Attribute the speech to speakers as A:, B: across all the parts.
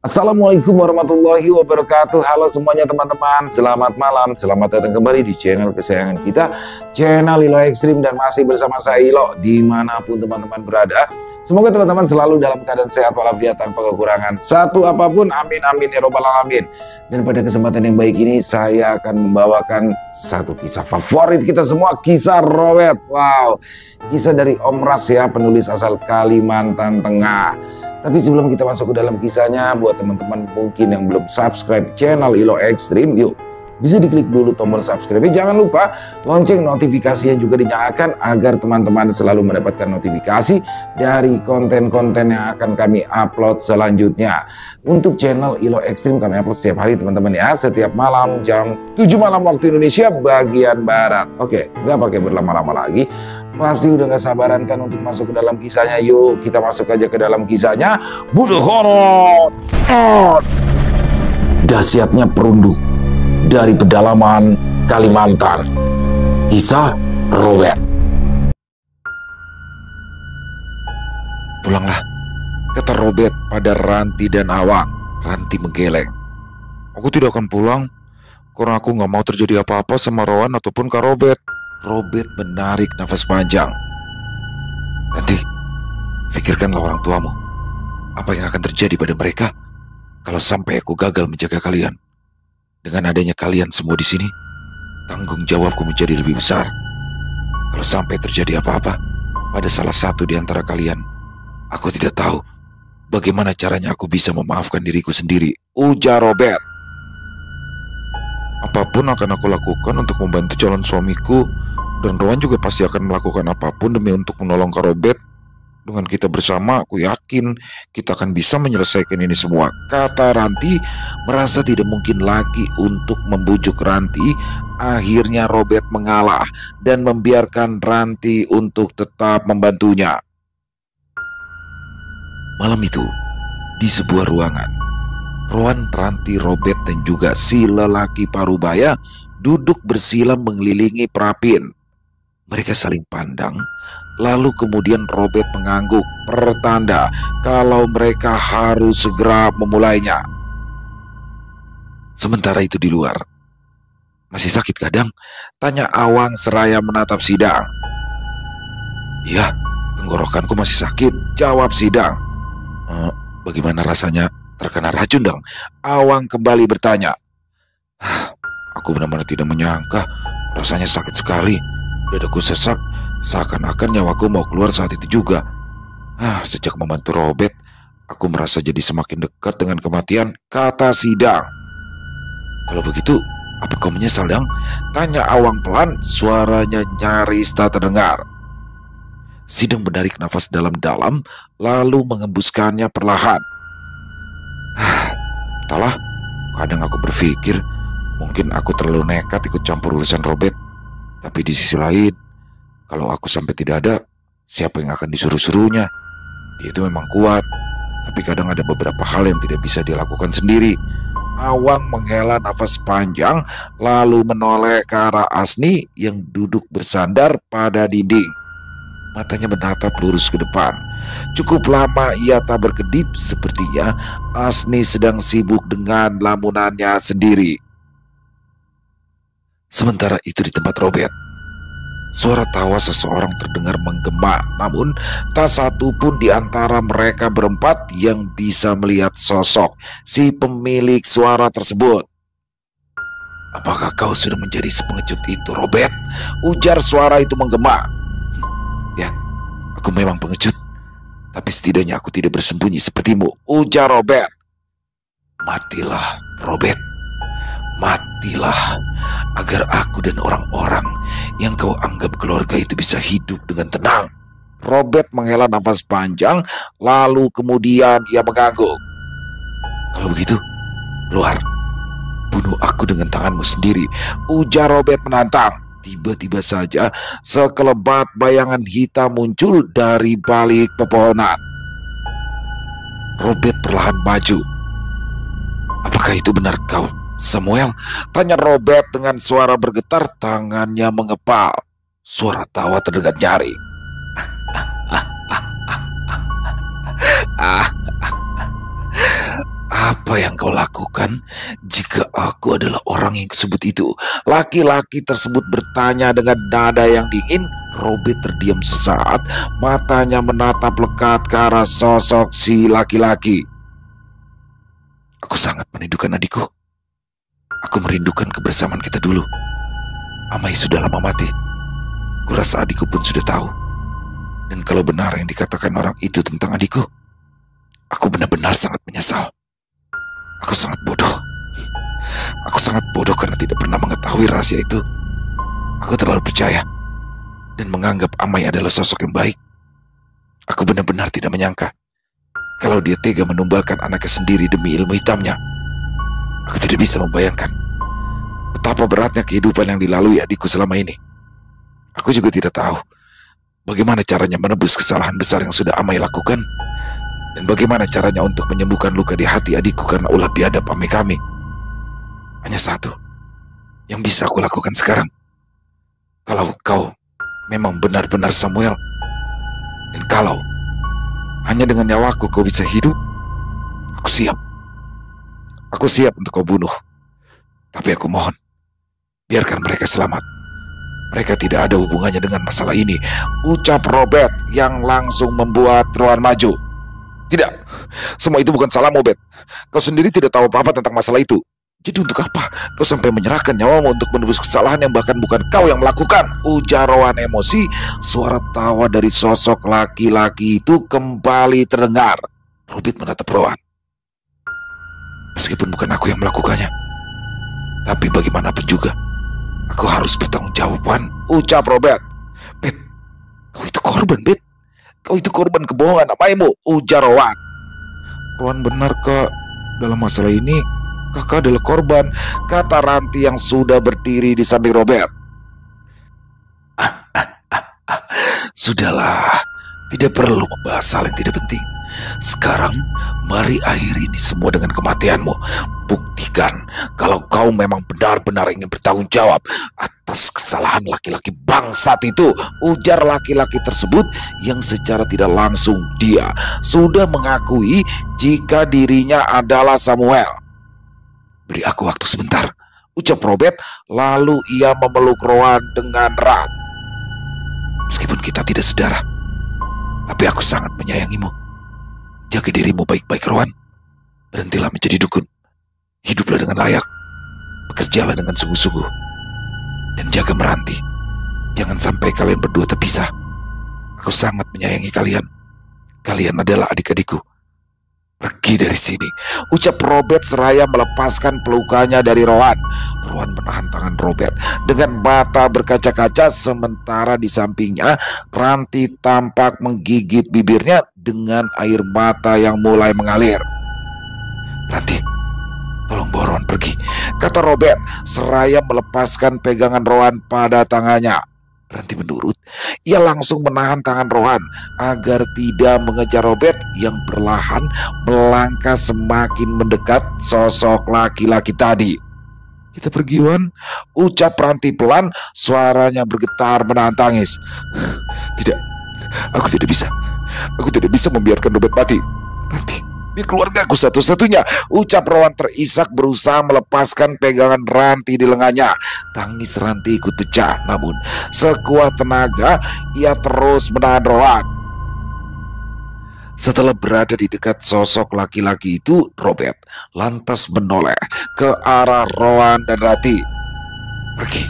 A: Assalamualaikum warahmatullahi wabarakatuh. Halo semuanya teman-teman, selamat malam. Selamat datang kembali di channel kesayangan kita, channel Ilo Ekstrim, dan masih bersama saya Ilo dimanapun teman-teman berada. Semoga teman-teman selalu dalam keadaan sehat walafiat tanpa kekurangan satu apapun. Amin amin ya robbal alamin. Dan pada kesempatan yang baik ini saya akan membawakan satu kisah favorit kita semua, kisah Robert. Wow, kisah dari Om Ras ya, penulis asal Kalimantan Tengah. Tapi sebelum kita masuk ke dalam kisahnya, buat teman-teman mungkin yang belum subscribe channel Ilo Ekstrim, yuk bisa diklik dulu tombol subscribe. Jangan lupa lonceng notifikasinya juga dinyalakan agar teman-teman selalu mendapatkan notifikasi dari konten-konten yang akan kami upload selanjutnya. Untuk channel Ilo Ekstrim kami upload setiap hari teman-teman ya, setiap malam jam 7 malam waktu Indonesia bagian Barat. Oke, nggak pakai berlama-lama lagi. Pasti udah gak sabaran kan untuk masuk ke dalam kisahnya. Yuk kita masuk aja ke dalam kisahnya. Bunuh horor. Dahsyatnya perunduk dari pedalaman Kalimantan. Kisah Robert. Pulanglah, kata Robert pada Ranti dan Awang. Ranti menggeleng. Aku tidak akan pulang karena aku gak mau terjadi apa-apa sama Rowan ataupun Kak Robert. Robert menarik nafas panjang. Nanti, pikirkanlah orang tuamu. Apa yang akan terjadi pada mereka kalau sampai aku gagal menjaga kalian? Dengan adanya kalian semua di sini, tanggung jawabku menjadi lebih besar. Kalau sampai terjadi apa-apa pada salah satu di antara kalian, aku tidak tahu bagaimana caranya aku bisa memaafkan diriku sendiri, ujar Robert. Apapun akan aku lakukan untuk membantu calon suamiku, dan Rowan juga pasti akan melakukan apapun demi untuk menolong Kak Robert. Dengan kita bersama, aku yakin kita akan bisa menyelesaikan ini semua, kata Ranti. Merasa tidak mungkin lagi untuk membujuk Ranti, akhirnya Robert mengalah dan membiarkan Ranti untuk tetap membantunya. Malam itu, di sebuah ruangan, Rowan, Ranti, Robert, dan juga si lelaki parubaya duduk bersilam mengelilingi perapian. Mereka saling pandang, lalu kemudian Robert mengangguk, pertanda kalau mereka harus segera memulainya. Sementara itu di luar, masih sakit kadang? Tanya Awang seraya menatap Sidang. Iya, tenggorokanku masih sakit, jawab Sidang. Bagaimana rasanya terkena racun dong? Awang kembali bertanya. Aku benar-benar tidak menyangka, rasanya sakit sekali. Dadaku sesak, seakan-akan nyawaku mau keluar saat itu juga. Sejak membantu Robert, aku merasa jadi semakin dekat dengan kematian, kata Sidang. Kalau begitu, apa kau menyesal, Dang? Tanya Awang pelan, suaranya nyaris tak terdengar. Sidang menarik nafas dalam-dalam, lalu mengembuskannya perlahan. Entahlah, kadang aku berpikir mungkin aku terlalu nekat ikut campur urusan Robert. Tapi di sisi lain, kalau aku sampai tidak ada, siapa yang akan disuruh-suruhnya? Dia itu memang kuat, tapi kadang ada beberapa hal yang tidak bisa dilakukan sendiri. Awang menghela nafas panjang, lalu menoleh ke arah Asni yang duduk bersandar pada dinding. Matanya menatap lurus ke depan. Cukup lama ia tak berkedip, sepertinya Asni sedang sibuk dengan lamunannya sendiri. Sementara itu di tempat Robert, suara tawa seseorang terdengar menggema, namun tak satu pun di antara mereka berempat yang bisa melihat sosok si pemilik suara tersebut. Apakah kau sudah menjadi sepengecut itu, Robert? Ujar suara itu menggema. Ya, aku memang pengecut, tapi setidaknya aku tidak bersembunyi sepertimu, ujar Robert. Matilah, Robert. Matilah, agar aku dan orang-orang yang kau anggap keluarga itu bisa hidup dengan tenang. Robert menghela nafas panjang, lalu kemudian ia mengangguk. Kalau begitu, keluar. Bunuh aku dengan tanganmu sendiri, ujar Robert menantang. Tiba-tiba saja sekelebat bayangan hitam muncul dari balik pepohonan. Robert perlahan maju. Apakah itu benar kau, Samuel? Tanya Robert dengan suara bergetar, tangannya mengepal. Suara tawa terdengar nyaring. Apa yang kau lakukan jika aku adalah orang yang disebut itu? Laki-laki tersebut bertanya dengan nada yang dingin. Robert terdiam sesaat, matanya menatap lekat ke arah sosok si laki-laki. Aku sangat merindukan adikku. Aku merindukan kebersamaan kita dulu. Amai sudah lama mati. Kurasa adikku pun sudah tahu. Dan kalau benar yang dikatakan orang itu tentang adikku, aku benar-benar sangat menyesal. Aku sangat bodoh. Aku sangat bodoh karena tidak pernah mengetahui rahasia itu. Aku terlalu percaya dan menganggap Amai adalah sosok yang baik. Aku benar-benar tidak menyangka kalau dia tega menumbalkan anaknya sendiri demi ilmu hitamnya. Aku tidak bisa membayangkan betapa beratnya kehidupan yang dilalui adikku selama ini. Aku juga tidak tahu bagaimana caranya menebus kesalahan besar yang sudah Amai lakukan, dan bagaimana caranya untuk menyembuhkan luka di hati adikku karena ulah biadab Amai kami. Hanya satu yang bisa aku lakukan sekarang. Kalau kau memang benar-benar Samuel, dan kalau hanya dengan nyawaku kau bisa hidup, aku siap. Aku siap untuk kau bunuh. Tapi aku mohon, biarkan mereka selamat. Mereka tidak ada hubungannya dengan masalah ini, ucap Robert yang langsung membuat Rowan maju. Tidak, semua itu bukan salahmu, Bet. Kau sendiri tidak tahu apa-apa tentang masalah itu. Jadi untuk apa kau sampai menyerahkan nyawamu untuk menebus kesalahan yang bahkan bukan kau yang melakukan? Ujar Rowan emosi. Suara tawa dari sosok laki-laki itu kembali terdengar. Robert menatap Rowan. Meskipun bukan aku yang melakukannya, tapi bagaimanapun juga aku harus bertanggung jawaban, ucap Robert. Bet, kau itu korban, Bet. Kau itu korban kebohongan Amaimu, ujar Rowan. Rowan benar, Kak. Dalam masalah ini kakak adalah korban, kata Ranti yang sudah berdiri di samping Robert. Sudahlah, tidak perlu membahas hal yang tidak penting. Sekarang, mari akhiri ini semua dengan kematianmu. Buktikan kalau kau memang benar-benar ingin bertanggung jawab atas kesalahan laki-laki bangsat itu, ujar laki-laki tersebut yang secara tidak langsung dia sudah mengakui jika dirinya adalah Samuel. Beri aku waktu sebentar, ucap Robert, lalu ia memeluk Rowan dengan erat. Meskipun kita tidak sedarah, tapi aku sangat menyayangimu. Jaga dirimu baik-baik, Rowan. Berhentilah menjadi dukun. Hiduplah dengan layak. Bekerjalah dengan sungguh-sungguh. Dan jaga Meranti. Jangan sampai kalian berdua terpisah. Aku sangat menyayangi kalian. Kalian adalah adik-adikku. Pergi dari sini, ucap Robert seraya melepaskan pelukannya dari Rowan. Rowan menahan tangan Robert dengan mata berkaca-kaca, sementara di sampingnya Ranti tampak menggigit bibirnya dengan air mata yang mulai mengalir. Ranti, tolong bawa Rowan pergi, kata Robert seraya melepaskan pegangan Rowan pada tangannya. Ranti menurut. Ia langsung menahan tangan Rowan agar tidak mengejar Robert yang perlahan melangkah semakin mendekat sosok laki-laki tadi. Kita pergi, Wan, ucap Ranti pelan, suaranya bergetar menahan tangis. Tidak, aku tidak bisa. Aku tidak bisa membiarkan Robert mati. Ranti, dia keluarga aku satu-satunya, ucap Rowan terisak berusaha melepaskan pegangan Ranti di lengannya. Tangis Ranti ikut pecah, namun sekuat tenaga ia terus menahan Rowan. Setelah berada di dekat sosok laki-laki itu, Robert lantas menoleh ke arah Rowan dan Ranti. Pergi,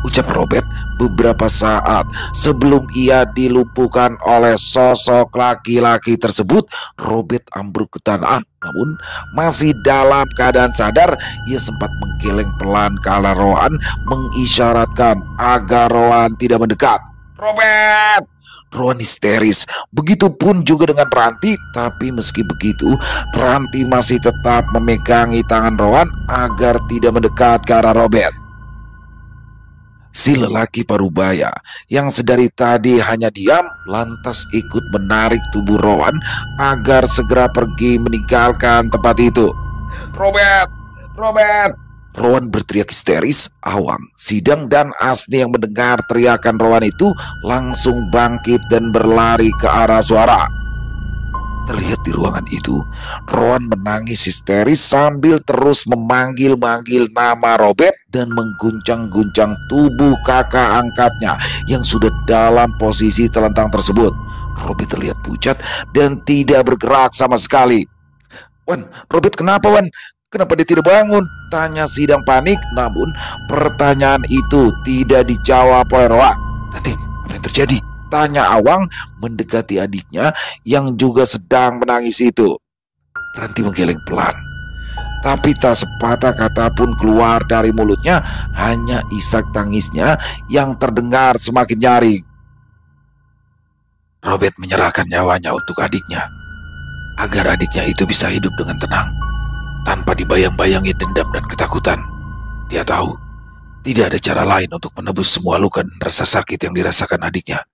A: ucap Robert beberapa saat sebelum ia dilumpuhkan oleh sosok laki-laki tersebut. Robert ambruk ke tanah, namun masih dalam keadaan sadar. Ia sempat menggeleng pelan ke arah Rowan, mengisyaratkan agar Rowan tidak mendekat. Robert! Rowan histeris, begitupun juga dengan Ranti. Tapi meski begitu, Ranti masih tetap memegangi tangan Rowan agar tidak mendekat ke arah Robert. Si lelaki parubaya yang sedari tadi hanya diam lantas ikut menarik tubuh Rowan agar segera pergi meninggalkan tempat itu. Robert! Robert! Rowan berteriak histeris. Awang, Sidang, dan Asni yang mendengar teriakan Rowan itu langsung bangkit dan berlari ke arah suara. Terlihat di ruangan itu, Rowan menangis histeris sambil terus memanggil-manggil nama Robert dan mengguncang-guncang tubuh kakak angkatnya yang sudah dalam posisi telentang tersebut. Robert terlihat pucat dan tidak bergerak sama sekali. "Wan, Robert kenapa, Wan? Kenapa dia tidak bangun?" tanya Sidang panik, namun pertanyaan itu tidak dijawab oleh Rowan. "Nanti, apa yang terjadi?" tanya Awang mendekati adiknya yang juga sedang menangis itu. Ranti menggeleng pelan, tapi tak sepatah kata pun keluar dari mulutnya, hanya isak tangisnya yang terdengar semakin nyaring. Robert menyerahkan nyawanya untuk adiknya, agar adiknya itu bisa hidup dengan tenang, tanpa dibayang-bayangi dendam dan ketakutan. Dia tahu, tidak ada cara lain untuk menebus semua luka dan rasa sakit yang dirasakan adiknya,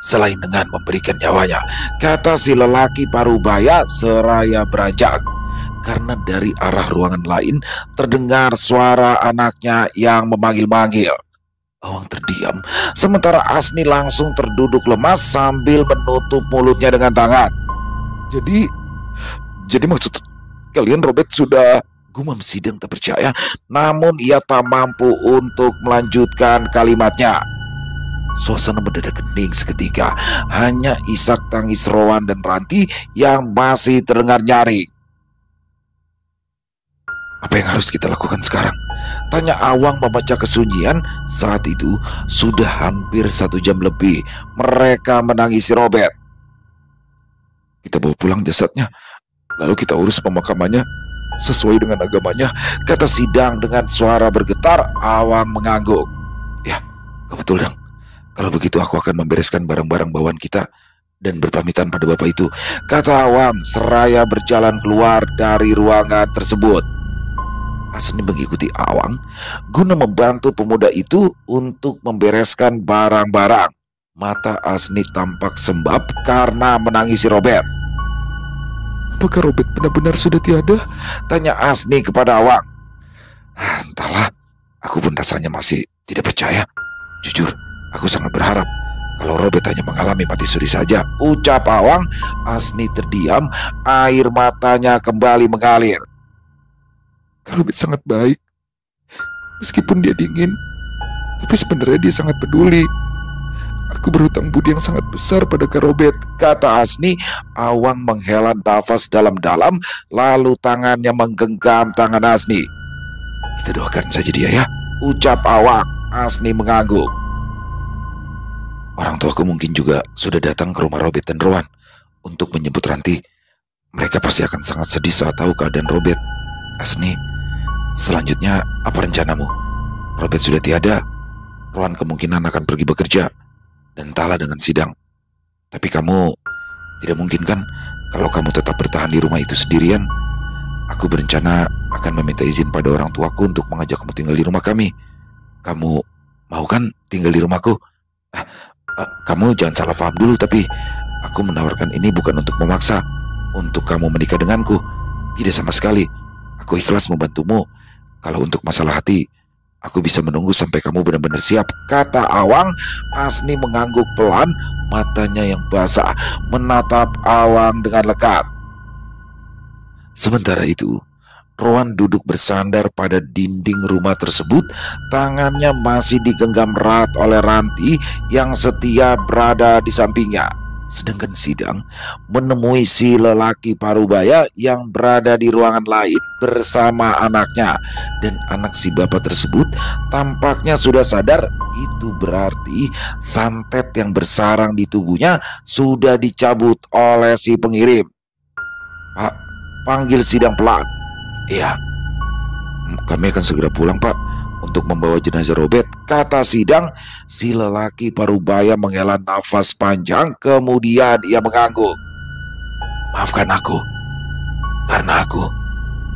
A: selain dengan memberikan nyawanya, kata si lelaki parubaya seraya beranjak. Karena dari arah ruangan lain terdengar suara anaknya yang memanggil-manggil. Awang terdiam, sementara Asni langsung terduduk lemas sambil menutup mulutnya dengan tangan. Jadi maksud kalian Robert sudah... Gumam Sidang tak percaya, namun ia tak mampu untuk melanjutkan kalimatnya. Suasana mendadak hening seketika, hanya isak tangis Rowan dan Ranti yang masih terdengar nyaring. "Apa yang harus kita lakukan sekarang?" tanya Awang memecah kesunyian. Saat itu sudah hampir 1 jam lebih mereka menangisi Robert. "Kita bawa pulang jasadnya, lalu kita urus pemakamannya sesuai dengan agamanya," kata Sidang dengan suara bergetar. Awang mengangguk. "Ya, betul Dang. Kalau begitu aku akan membereskan barang-barang bawaan kita dan berpamitan pada bapak itu," kata Awang seraya berjalan keluar dari ruangan tersebut. Asni mengikuti Awang guna membantu pemuda itu untuk membereskan barang-barang. Mata Asni tampak sembab karena menangisi Robert. "Apakah Robert benar-benar sudah tiada?" tanya Asni kepada Awang. "Entahlah, aku pun rasanya masih tidak percaya. Jujur, aku sangat berharap kalau Robert hanya mengalami mati suri saja," ucap Awang. Asni terdiam, air matanya kembali mengalir. "Robert sangat baik. Meskipun dia dingin, tapi sebenarnya dia sangat peduli. Aku berhutang budi yang sangat besar pada Kak Robert," kata Asni. Awang menghela nafas dalam-dalam, lalu tangannya menggenggam tangan Asni. "Kita doakan saja dia ya," ucap Awang. Asni mengangguk. "Orang tuaku mungkin juga sudah datang ke rumah Robert dan Rowan untuk menjemput Ranti. Mereka pasti akan sangat sedih saat tahu keadaan Robert. Asni, selanjutnya apa rencanamu? Robert sudah tiada, Rowan kemungkinan akan pergi bekerja, dan entahlah dengan Sidang. Tapi kamu tidak mungkin kan kalau kamu tetap bertahan di rumah itu sendirian? Aku berencana akan meminta izin pada orang tuaku untuk mengajak kamu tinggal di rumah kami. Kamu mau kan tinggal di rumahku? Kamu jangan salah paham dulu, tapi aku menawarkan ini bukan untuk memaksa untuk kamu menikah denganku. Tidak sama sekali. Aku ikhlas membantumu. Kalau untuk masalah hati, aku bisa menunggu sampai kamu benar-benar siap," kata Awang. Asni mengangguk pelan, matanya yang basah menatap Awang dengan lekat. Sementara itu, Rowan duduk bersandar pada dinding rumah tersebut. Tangannya masih digenggam erat oleh Ranti yang setia berada di sampingnya. Sedangkan Sidang menemui si lelaki parubaya yang berada di ruangan lain bersama anaknya. Dan anak si bapak tersebut tampaknya sudah sadar. Itu berarti santet yang bersarang di tubuhnya sudah dicabut oleh si pengirim. "Pak," panggil Sidang pelan. "Iya, kami akan segera pulang Pak untuk membawa jenazah Robert," kata Sidang. Si lelaki parubaya menghela nafas panjang, kemudian ia mengangguk. "Maafkan aku, karena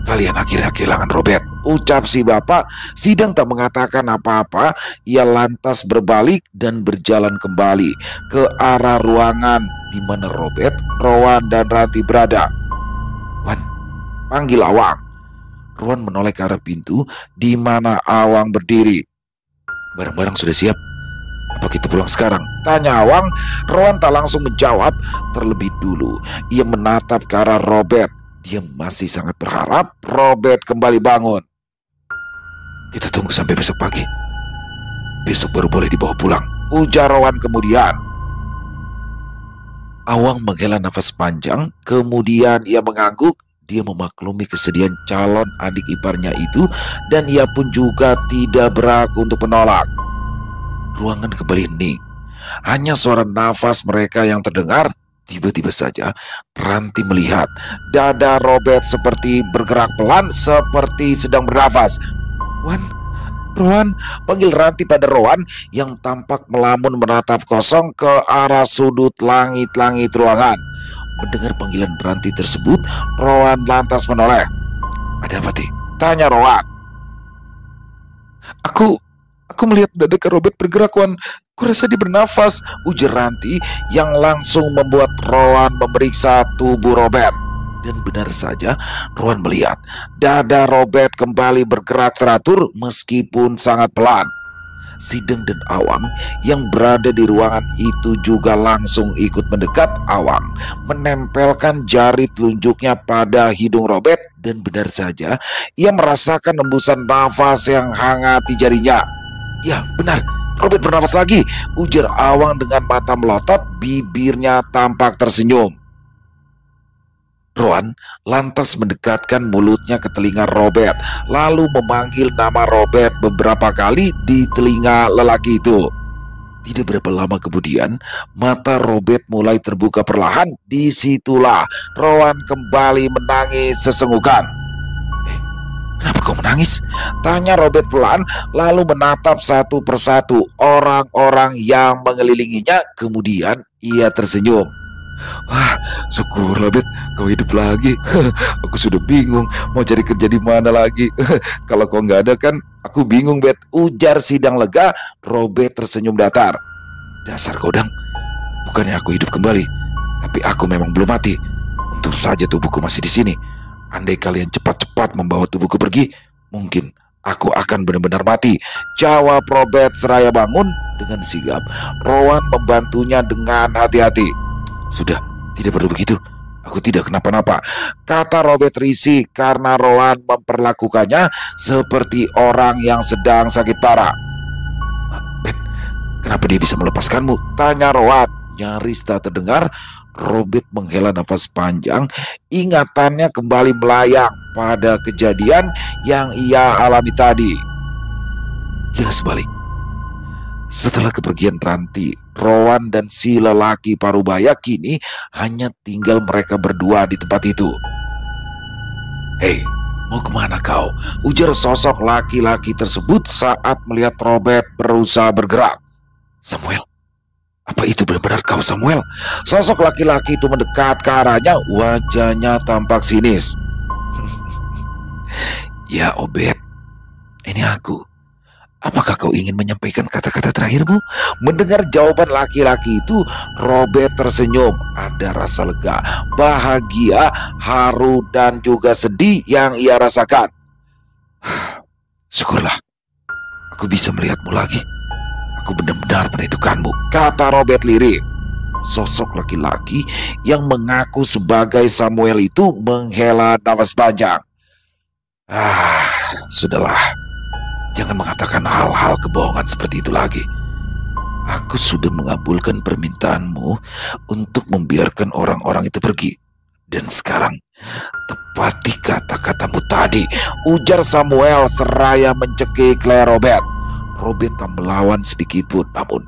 A: kalian akhirnya kehilangan Robert," ucap si bapak. Sidang tak mengatakan apa-apa. Ia lantas berbalik dan berjalan kembali ke arah ruangan di mana Robert, Rowan, dan Ranti berada. "Wan," panggil Awang. Rowan menoleh ke arah pintu di mana Awang berdiri. "Barang-barang sudah siap. Apa kita pulang sekarang? Tanya Awang. Rowan tak langsung menjawab. Terlebih dulu ia menatap ke arah Robert. Dia masih sangat berharap Robert kembali bangun. Kita tunggu sampai besok pagi. Besok baru boleh dibawa pulang, ujar Rowan kemudian. Awang menghela nafas panjang, kemudian ia mengangguk. Dia memaklumi kesedihan calon adik iparnya itu, dan ia pun juga tidak berhak untuk menolak. Ruangan kembali hening. Hanya suara nafas mereka yang terdengar. Tiba-tiba saja Ranti melihat dada Robert seperti bergerak pelan, seperti sedang bernafas. Rowan, panggil Ranti pada Rowan yang tampak melamun menatap kosong ke arah sudut langit-langit ruangan. Mendengar panggilan Ranti tersebut, Rowan lantas menoleh. Ada apa, Ti? Tanya Rowan. Aku melihat dada ke Robert bergerak, Wan. Kurasa dia bernafas, ujar Ranti yang langsung membuat Rowan memeriksa tubuh Robert. Dan benar saja, Rowan melihat dada Robert kembali bergerak teratur meskipun sangat pelan. Sideng dan Awang yang berada di ruangan itu juga langsung ikut mendekat. Awang menempelkan jari telunjuknya pada hidung Robert, dan benar saja ia merasakan embusan nafas yang hangat di jarinya. Ya, benar, Robert bernafas lagi, ujar Awang dengan mata melotot, bibirnya tampak tersenyum. Rowan lantas mendekatkan mulutnya ke telinga Robert, lalu memanggil nama Robert beberapa kali di telinga lelaki itu. Tidak berapa lama kemudian, mata Robert mulai terbuka perlahan. Disitulah Rowan kembali menangis sesenggukan. Kenapa kau menangis? Tanya Robert pelan, lalu menatap satu persatu orang-orang yang mengelilinginya. Kemudian ia tersenyum. Wah, syukurlah, Bet, kau hidup lagi. Aku sudah bingung mau cari kerja di mana lagi. Kalau kau nggak ada kan, aku bingung, Bet, ujar Sidang lega. Robert tersenyum datar. Dasar kodang, bukannya aku hidup kembali, tapi aku memang belum mati. Untung saja tubuhku masih di sini. Andai kalian cepat-cepat membawa tubuhku pergi, mungkin aku akan benar-benar mati, jawab Robert seraya bangun. Dengan sigap, Rowan membantunya dengan hati-hati. Sudah, tidak perlu begitu. Aku tidak kenapa-napa, kata Robert risih karena Rowan memperlakukannya seperti orang yang sedang sakit parah. Bet, kenapa dia bisa melepaskanmu? Tanya Rowan. Nyaris tak terdengar, Robert menghela nafas panjang. Ingatannya kembali melayang pada kejadian yang ia alami tadi. Jelas balik. Setelah kepergian Ranti, Rowan dan si lelaki parubaya kini hanya tinggal mereka berdua di tempat itu. Hei, mau kemana kau? Ujar sosok laki-laki tersebut saat melihat Robert berusaha bergerak. Samuel, apa itu benar-benar kau, Samuel? Sosok laki-laki itu mendekat ke arahnya, wajahnya tampak sinis. Ya, Obed, ini aku. Apakah kau ingin menyampaikan kata-kata terakhirmu? Mendengar jawaban laki-laki itu, Robert tersenyum. Ada rasa lega, bahagia, haru, dan juga sedih yang ia rasakan. Syukurlah, aku bisa melihatmu lagi. Aku benar-benar merindukanmu, kata Robert lirik. Sosok laki-laki yang mengaku sebagai Samuel itu menghela nafas panjang. Sudahlah. Jangan mengatakan hal-hal kebohongan seperti itu lagi. Aku sudah mengabulkan permintaanmu untuk membiarkan orang-orang itu pergi. Dan sekarang, tepati kata-katamu tadi, ujar Samuel seraya mencekik leher Robert. Robert tak melawan sedikit pun, namun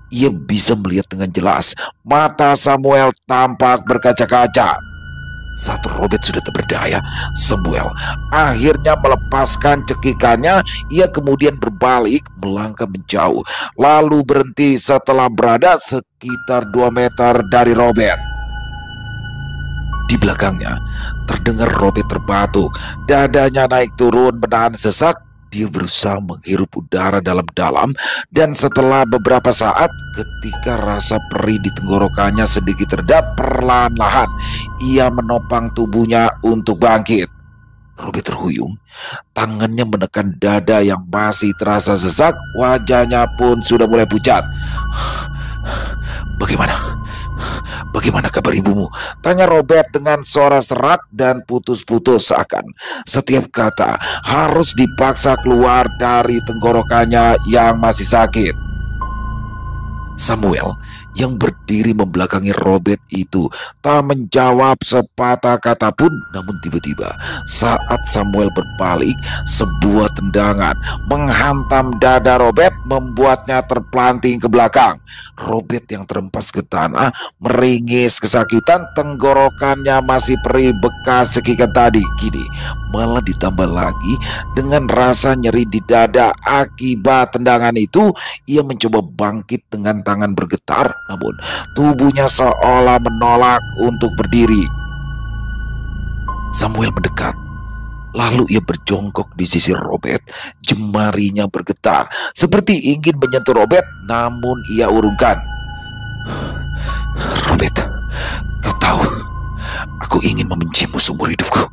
A: ia bisa melihat dengan jelas. Mata Samuel tampak berkaca-kaca. Saat Robert sudah tak berdaya, Samuel akhirnya melepaskan cekikannya. Ia kemudian berbalik melangkah menjauh, lalu berhenti setelah berada sekitar 2 meter dari Robert. Di belakangnya terdengar Robert terbatuk, dadanya naik turun menahan sesak. Dia berusaha menghirup udara dalam-dalam, dan setelah beberapa saat, ketika rasa perih di tenggorokannya sedikit reda, perlahan-lahan ia menopang tubuhnya untuk bangkit. Robert terhuyung Tangannya menekan dada yang masih terasa sesak, wajahnya pun sudah mulai pucat. Bagaimana? Bagaimana kabar ibumu? Tanya Robert dengan suara serak dan putus-putus, seakan setiap kata harus dipaksa keluar dari tenggorokannya yang masih sakit. Samuel yang berdiri membelakangi Robert itu tak menjawab sepatah kata pun. Namun tiba-tiba saat Samuel berbalik, sebuah tendangan menghantam dada Robert membuatnya terpelanting ke belakang. Robert yang terempas ke tanah meringis kesakitan, tenggorokannya masih perih bekas cekikan tadi. Kini malah ditambah lagi dengan rasa nyeri di dada akibat tendangan itu. Ia mencoba bangkit dengan tangan bergetar, namun tubuhnya seolah menolak untuk berdiri. Samuel mendekat, lalu ia berjongkok di sisi Robert. Jemarinya bergetar seperti ingin menyentuh Robert, namun ia urungkan. Robert, kau tahu, aku ingin membencimu seumur hidupku.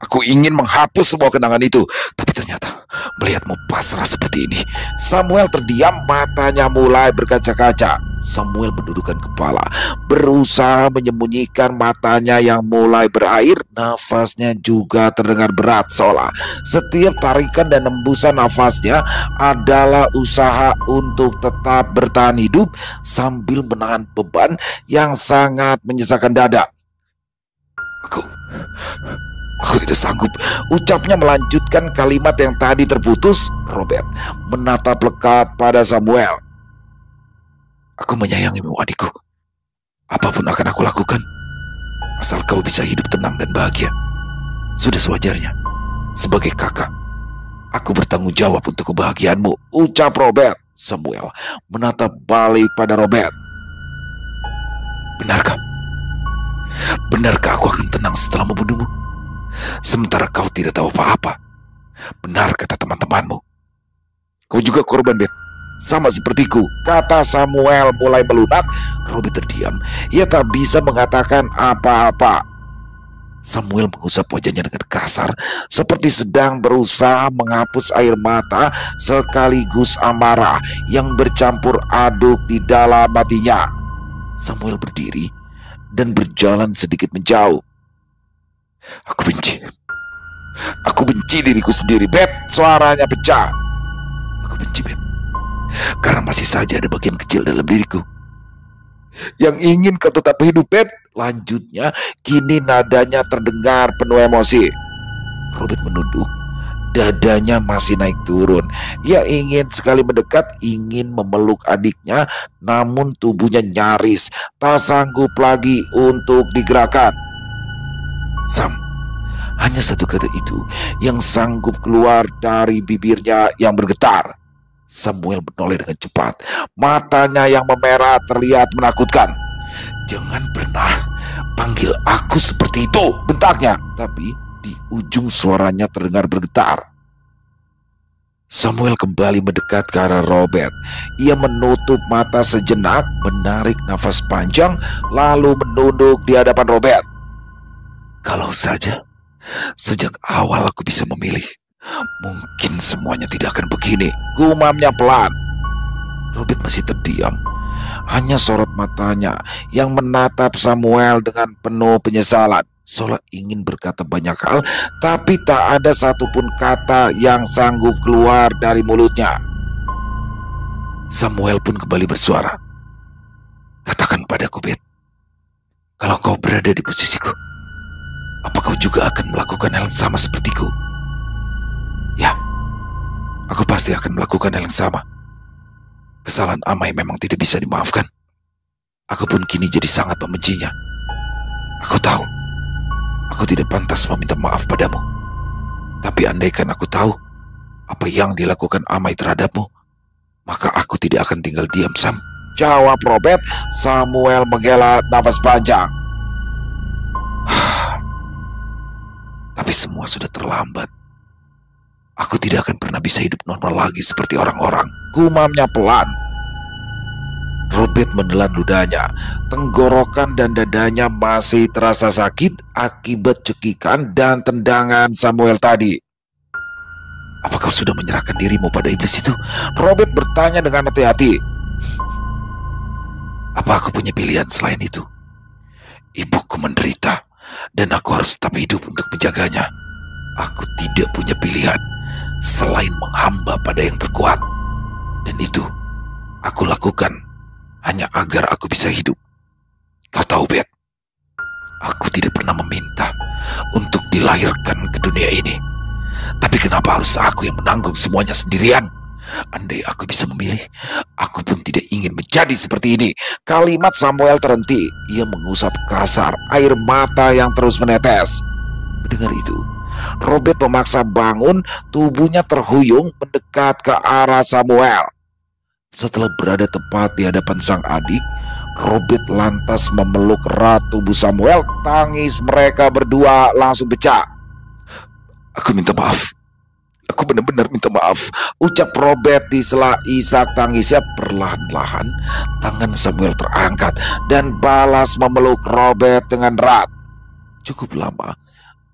A: Aku ingin menghapus semua kenangan itu, tapi ternyata melihatmu pasrah seperti ini. Samuel terdiam, matanya mulai berkaca-kaca. Samuel mendudukkan kepala, berusaha menyembunyikan matanya yang mulai berair. Nafasnya juga terdengar berat, seolah setiap tarikan dan hembusan nafasnya adalah usaha untuk tetap bertahan hidup sambil menahan beban yang sangat menyesakan dada. Aku tidak sanggup, ucapnya melanjutkan kalimat yang tadi terputus. Robert menatap lekat pada Samuel. Aku menyayangimu, adikku. Apapun akan aku lakukan, asal kau bisa hidup tenang dan bahagia. Sudah sewajarnya. Sebagai kakak, aku bertanggung jawab untuk kebahagiaanmu, ucap Robert. Samuel menatap balik pada Robert. Benarkah? Benarkah aku akan tenang setelah membunuhmu? Sementara kau tidak tahu apa-apa. Benar kata teman-temanmu. Kau juga korban, Bet. Sama sepertiku, kata Samuel mulai melunak. Robert terdiam. Ia tak bisa mengatakan apa-apa. Samuel mengusap wajahnya dengan kasar, seperti sedang berusaha menghapus air mata sekaligus amarah yang bercampur aduk di dalam hatinya. Samuel berdiri dan berjalan sedikit menjauh. Aku benci diriku sendiri, Bet. Suaranya pecah. Aku benci, Bet, karena masih saja ada bagian kecil dalam diriku yang ingin kau tetap hidup, Bet. Lanjutnya, kini nadanya terdengar penuh emosi. Robert menunduk, dadanya masih naik turun. Ia ingin sekali mendekat, ingin memeluk adiknya, namun tubuhnya nyaris tak sanggup lagi untuk digerakkan. Sam, hanya satu kata itu yang sanggup keluar dari bibirnya yang bergetar. Samuel menoleh dengan cepat. Matanya yang memerah terlihat menakutkan. Jangan pernah panggil aku seperti itu, bentaknya. Tapi di ujung suaranya terdengar bergetar. Samuel kembali mendekat ke arah Robert. Ia menutup mata sejenak, menarik nafas panjang, lalu menunduk di hadapan Robert. Kalau saja sejak awal aku bisa memilih, mungkin semuanya tidak akan begini, gumamnya pelan. Robert masih terdiam. Hanya sorot matanya yang menatap Samuel dengan penuh penyesalan, seolah ingin berkata banyak hal, tapi tak ada satupun kata yang sanggup keluar dari mulutnya. Samuel pun kembali bersuara. Katakan padaku, Bet, kalau kau berada di posisiku, apa kau juga akan melakukan hal yang sama sepertiku? Ya, aku pasti akan melakukan hal yang sama. Kesalahan Amai memang tidak bisa dimaafkan. Aku pun kini jadi sangat membencinya. Aku tahu, aku tidak pantas meminta maaf padamu. Tapi andaikan aku tahu apa yang dilakukan Amai terhadapmu, maka aku tidak akan tinggal diam, Sam, jawab Robert. Samuel menghela nafas panjang. Tapi semua sudah terlambat. Aku tidak akan pernah bisa hidup normal lagi seperti orang-orang, gumamnya pelan. Robert menelan ludahnya. Tenggorokan dan dadanya masih terasa sakit akibat cekikan dan tendangan Samuel tadi. Apa kau sudah menyerahkan dirimu pada iblis itu? Robert bertanya dengan hati-hati. Apa aku punya pilihan selain itu? Ibuku menderita dan aku harus tetap hidup untuk menjaganya. Aku tidak punya pilihan selain menghamba pada yang terkuat. Dan itu aku lakukan hanya agar aku bisa hidup. Kau tahu, Bet, aku tidak pernah meminta untuk dilahirkan ke dunia ini. Tapi kenapa harus aku yang menanggung semuanya sendirian? Andai aku bisa memilih, aku pun tidak ingin menjadi seperti ini. Kalimat Samuel terhenti. Ia mengusap kasar air mata yang terus menetes. Mendengar itu, Robert memaksa bangun. Tubuhnya terhuyung mendekat ke arah Samuel. Setelah berada tepat di hadapan sang adik, Robert lantas memeluk erat tubuh Samuel. Tangis mereka berdua langsung pecah. Aku minta maaf. Aku benar-benar minta maaf, ucap Robert di sela isak tangisnya. Perlahan-lahan tangan Samuel terangkat dan balas memeluk Robert dengan erat. Cukup lama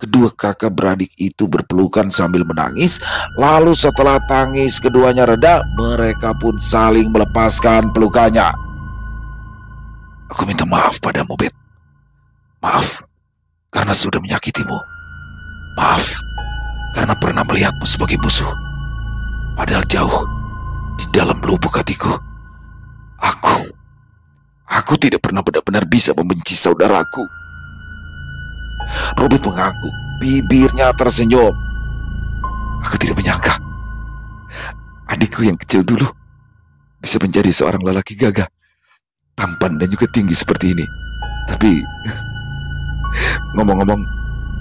A: kedua kakak beradik itu berpelukan sambil menangis. Lalu setelah tangis keduanya reda, mereka pun saling melepaskan pelukannya. Aku minta maaf padamu, Bet. Maaf karena sudah menyakitimu. Maaf karena pernah melihatmu sebagai musuh. Padahal jauh di dalam lubuk hatiku, aku tidak pernah benar-benar bisa membenci saudaraku. Robert mengangguk, bibirnya tersenyum. Aku tidak menyangka adikku yang kecil dulu bisa menjadi seorang lelaki gagah, tampan dan juga tinggi seperti ini. Tapi ngomong-ngomong,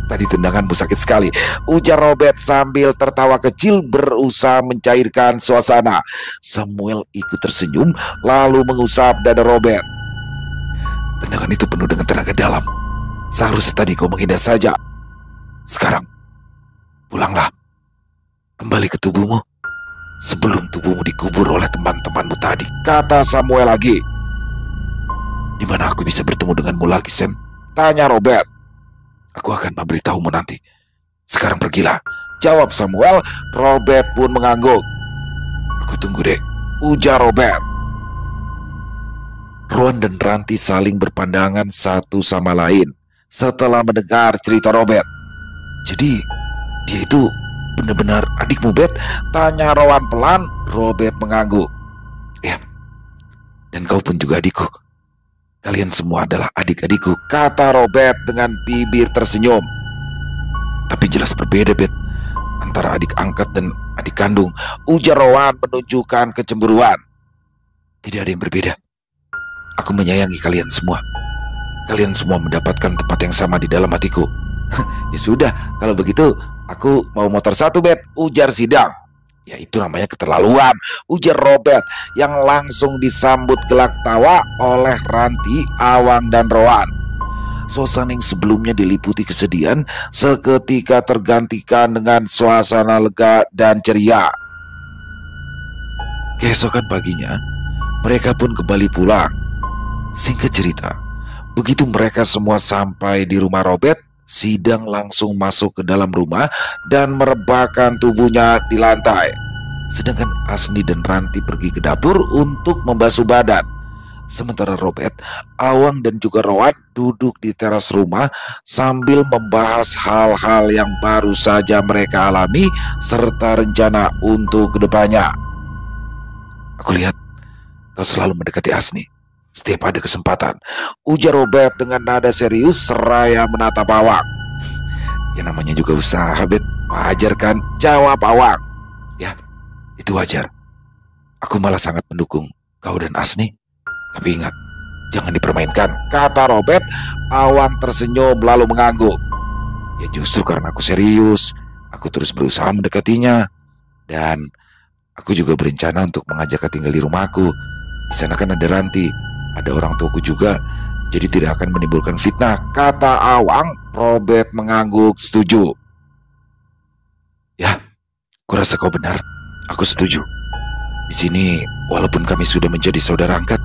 A: tadi tendanganmu sakit sekali, ujar Robert sambil tertawa kecil berusaha mencairkan suasana. Samuel ikut tersenyum lalu mengusap dada Robert. Tendangan itu penuh dengan tenaga dalam. Seharusnya tadi kau menghindar saja. Sekarang, pulanglah. Kembali ke tubuhmu sebelum tubuhmu dikubur oleh teman-temanmu tadi, kata Samuel lagi. Di mana aku bisa bertemu denganmu lagi, Sam? Tanya Robert. Aku akan memberitahumu nanti. Sekarang pergilah, jawab Samuel. Robert pun mengangguk. Aku tunggu, Dek, ujar Robert. Rowan dan Ranti saling berpandangan satu sama lain setelah mendengar cerita Robert. Jadi, dia itu benar-benar adikmu, Bet? Tanya Rowan pelan. Robert mengangguk. Ya, dan kau pun juga adikku. Kalian semua adalah adik-adikku, kata Robert dengan bibir tersenyum. Tapi jelas berbeda, Bet, antara adik angkat dan adik kandung, ujar Rowan menunjukkan kecemburuan. Tidak ada yang berbeda. Aku menyayangi kalian semua. Kalian semua mendapatkan tempat yang sama di dalam hatiku. Ya sudah, kalau begitu aku mau motor satu, Bet, ujar Sidang. Ya itu namanya keterlaluan, ujar Robert yang langsung disambut gelak tawa oleh Ranti, Awang, dan Rowan. Suasana yang sebelumnya diliputi kesedihan seketika tergantikan dengan suasana lega dan ceria. Keesokan paginya, mereka pun kembali pulang. Singkat cerita, begitu mereka semua sampai di rumah Robert, Sidang langsung masuk ke dalam rumah dan merebahkan tubuhnya di lantai. Sedangkan Asni dan Ranti pergi ke dapur untuk membasuh badan. Sementara Robert, Awang, dan juga Rowan duduk di teras rumah sambil membahas hal-hal yang baru saja mereka alami serta rencana untuk kedepannya. Aku lihat kau selalu mendekati Asni setiap ada kesempatan, ujar Robert dengan nada serius seraya menatap Awang. Ya namanya juga usaha, Bet. Wajar kan? Jawab Awang. Ya, itu wajar. Aku malah sangat mendukung kau dan Asni. Tapi ingat, jangan dipermainkan, kata Robert. Awang tersenyum lalu mengangguk. Ya justru karena aku serius, aku terus berusaha mendekatinya. Dan aku juga berencana untuk mengajaknya tinggal di rumahku. Di sana kan ada Ranti, ada orang tuaku juga, jadi tidak akan menimbulkan fitnah, kata Awang. Robert mengangguk setuju. Ya, kurasa kau benar. Aku setuju. Di sini, walaupun kami sudah menjadi saudara angkat,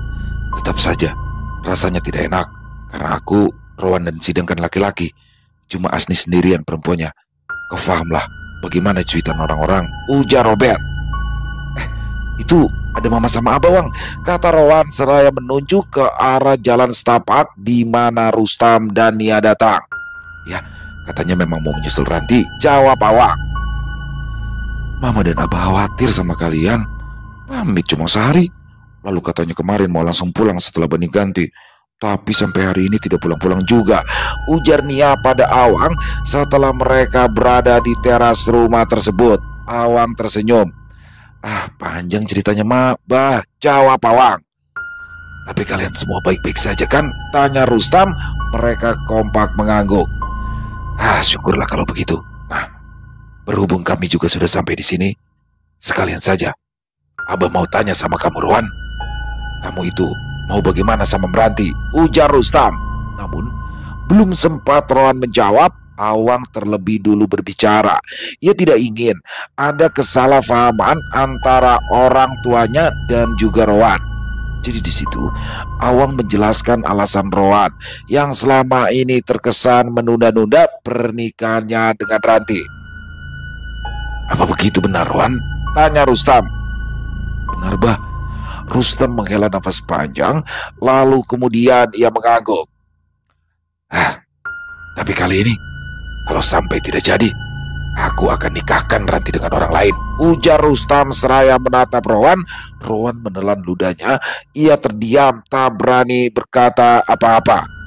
A: tetap saja rasanya tidak enak. Karena aku, Rowan, dan Sidang kan laki-laki. Cuma Asni sendirian perempuannya. Kau fahamlah bagaimana cuitan orang-orang? Ujar Robert. Itu ada mama sama abah, Wang, kata Rowan seraya menunjuk ke arah jalan setapak di mana Rustam dan Nia datang. Ya, katanya memang mau menyusul Ranti, jawab Awang. Mama dan abah khawatir sama kalian. Pamit cuma sehari. Lalu katanya kemarin mau langsung pulang setelah benih ganti. Tapi sampai hari ini tidak pulang-pulang juga, ujar Nia pada Awang setelah mereka berada di teras rumah tersebut. Awang tersenyum. Panjang ceritanya, Bah, jawab Awang. Tapi kalian semua baik-baik saja kan? Tanya Rustam. Mereka kompak mengangguk. Syukurlah kalau begitu. Nah, berhubung kami juga sudah sampai di sini, sekalian saja Abah mau tanya sama kamu, Rowan. Kamu itu mau bagaimana sama Meranti? Ujar Rustam. Namun belum sempat Rowan menjawab, Awang terlebih dulu berbicara. Ia tidak ingin ada kesalahpahaman antara orang tuanya dan juga Rowan. Jadi di situ Awang menjelaskan alasan Rowan yang selama ini terkesan menunda-nunda pernikahannya dengan Ranti. Apa begitu benar, Rowan? Tanya Rustam. Benar, Bah. Rustam menghela nafas panjang, lalu kemudian ia mengangguk. Tapi kali ini, kalau sampai tidak jadi, aku akan nikahkan Ranti dengan orang lain, ujar Rustam seraya menatap Rowan. Rowan menelan ludahnya. Ia terdiam, tak berani berkata apa-apa.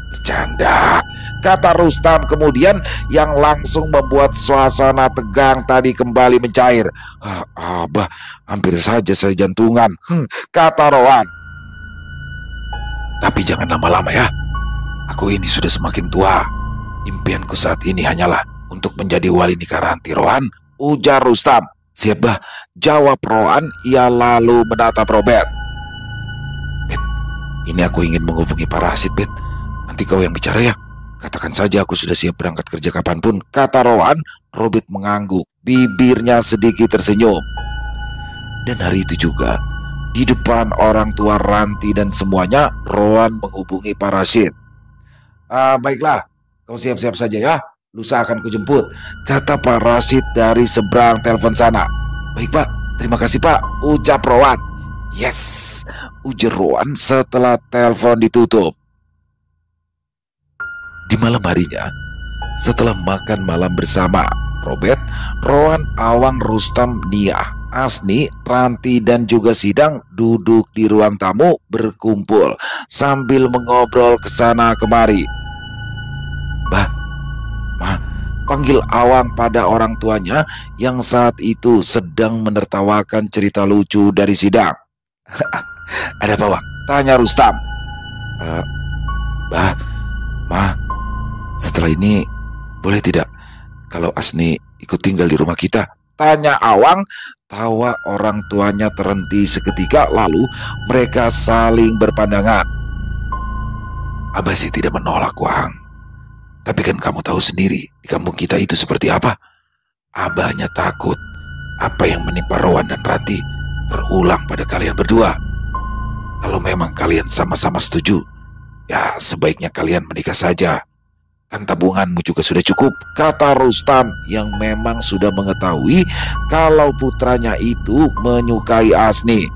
A: Bercanda, kata Rustam kemudian, yang langsung membuat suasana tegang tadi kembali mencair. Abah, hampir saja saya jantungan, kata Rowan. Tapi jangan lama-lama ya. Aku ini sudah semakin tua. Impianku saat ini hanyalah untuk menjadi wali nikah Ranti, Rowan, ujar Rustam. Siap, Bah, jawab Rowan. Ia lalu menatap Robert. Bet, ini aku ingin menghubungi Pak Rasid, Bet. Nanti kau yang bicara ya. Katakan saja aku sudah siap berangkat kerja kapanpun, kata Rowan. Robert mengangguk, bibirnya sedikit tersenyum. Dan hari itu juga, di depan orang tua Ranti dan semuanya, Rowan menghubungi Pak Rasid. Baiklah, kau siap-siap saja ya. Lusa akan kujemput, kata Pak Rasid dari seberang telepon sana. Baik, Pak, terima kasih, Pak, ucap Rowan. Yes, ujar Rowan setelah telepon ditutup. Di malam harinya, setelah makan malam bersama, Robert, Rowan, Awang, Rustam, Nia, Asni, Ranti, dan juga Sidang duduk di ruang tamu berkumpul sambil mengobrol kesana kemari. Bah, Ma, panggil Awang pada orang tuanya yang saat itu sedang menertawakan cerita lucu dari Sidang. Ada apa, Wang? Tanya Rustam. Bah, Ma, setelah ini boleh tidak kalau Asni ikut tinggal di rumah kita? Tanya Awang. Tawa orang tuanya terhenti seketika, lalu mereka saling berpandangan. Abah sih tidak menolak, Wang. Tapi kan kamu tahu sendiri di kampung kita itu seperti apa. Abah hanya takut apa yang menimpa Rowan dan Ranti terulang pada kalian berdua. Kalau memang kalian sama-sama setuju, ya sebaiknya kalian menikah saja. Kan tabunganmu juga sudah cukup, kata Rustam yang memang sudah mengetahui kalau putranya itu menyukai Asni.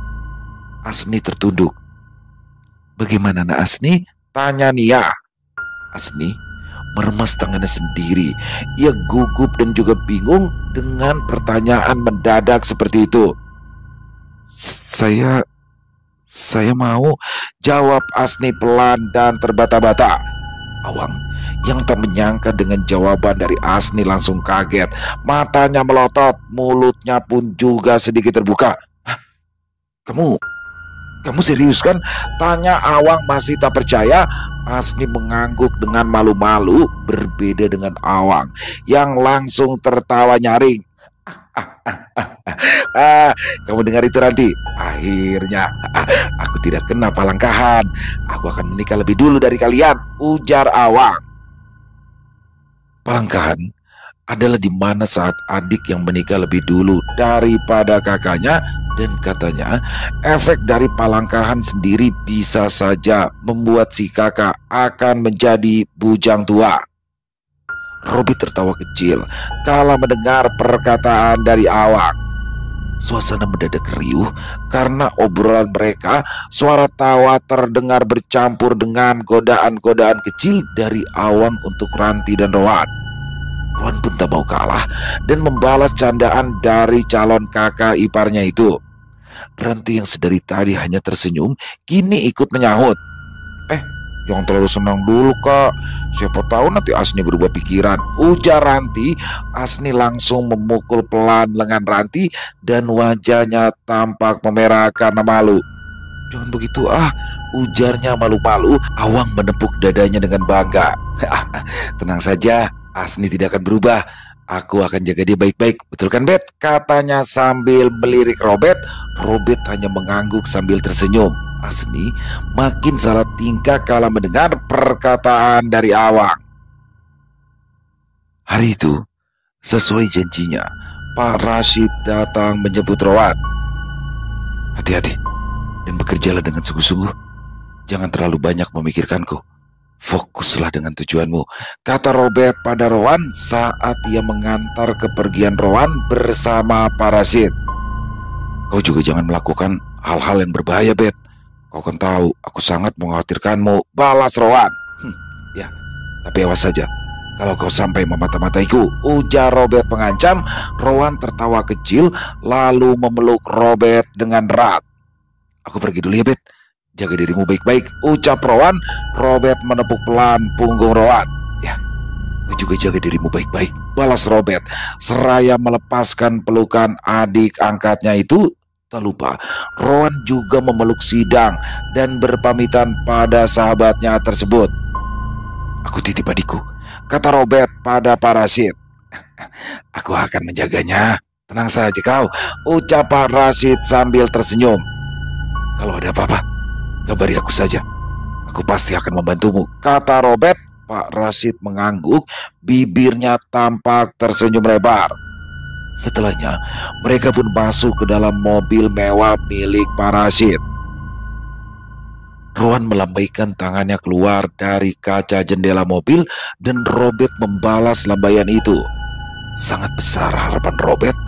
A: Asni tertunduk. Bagaimana, Nak Asni? Tanya Nia. Asni meremas tangannya sendiri. Ia gugup dan juga bingung dengan pertanyaan mendadak seperti itu. Saya mau, jawab Asni pelan dan terbata-bata. Awang yang tak menyangka dengan jawaban dari Asni langsung kaget. Matanya melotot, mulutnya pun juga sedikit terbuka. Kamu serius kan? Tanya Awang masih tak percaya. Asni mengangguk dengan malu-malu, berbeda dengan Awang yang langsung tertawa nyaring. Kamu dengar itu, Ranti? Akhirnya aku tidak kena palangkahan. Aku akan menikah lebih dulu dari kalian, ujar Awang. Palangkahan adalah di mana saat adik yang menikah lebih dulu daripada kakaknya, dan katanya efek dari palangkahan sendiri bisa saja membuat si kakak akan menjadi bujang tua. Robert tertawa kecil kala mendengar perkataan dari Awang. Suasana mendadak riuh karena obrolan mereka. Suara tawa terdengar bercampur dengan godaan-godaan kecil dari Awang untuk Ranti dan Rowan. Rowan pun tak mau kalah dan membalas candaan dari calon kakak iparnya itu. Ranti yang sedari tadi hanya tersenyum, kini ikut menyahut. Jangan terlalu senang dulu, Kak. Siapa tahu nanti Asni berubah pikiran, ujar Ranti. Asni langsung memukul pelan lengan Ranti dan wajahnya tampak memerah karena malu. Jangan begitu ujarnya malu-malu. Awang menepuk dadanya dengan bangga. Tenang saja, Asni tidak akan berubah. Aku akan jaga dia baik-baik. Betul kan, Bet? Katanya sambil melirik Robert. Robert hanya mengangguk sambil tersenyum. Asni makin salah tingkah kala mendengar perkataan dari Awang. Hari itu, sesuai janjinya, Pak Rashid datang menjemput Rowan. Hati-hati dan bekerjalah dengan sungguh-sungguh. Jangan terlalu banyak memikirkanku. Fokuslah dengan tujuanmu, kata Robert pada Rowan saat ia mengantar kepergian Rowan bersama Pak Rashid. Kau juga jangan melakukan hal-hal yang berbahaya, Bet. Kau kan tahu aku sangat mengkhawatirkanmu, balas Rowan. Ya, tapi awas saja kalau kau sampai memata-mataiku, ujar Robert mengancam. Rowan tertawa kecil lalu memeluk Robert dengan erat. Aku pergi dulu ya, Bet. Jaga dirimu baik-baik, ucap Rowan. Robert menepuk pelan punggung Rowan. Ya, kau juga jaga dirimu baik-baik, balas Robert seraya melepaskan pelukan adik angkatnya itu. Tak lupa, Rowan juga memeluk Sidang dan berpamitan pada sahabatnya tersebut. Aku titip adikku, kata Robert pada Pak Rashid. Aku akan menjaganya. Tenang saja kau, ucap Pak Rashid sambil tersenyum. Kalau ada apa-apa, kabari aku saja. Aku pasti akan membantumu, kata Robert. Pak Rashid mengangguk, bibirnya tampak tersenyum lebar. Setelahnya, mereka pun masuk ke dalam mobil mewah milik Pak Rashid. Rowan melambaikan tangannya keluar dari kaca jendela mobil dan Robert membalas lambaian itu. Sangat besar harapan Robert,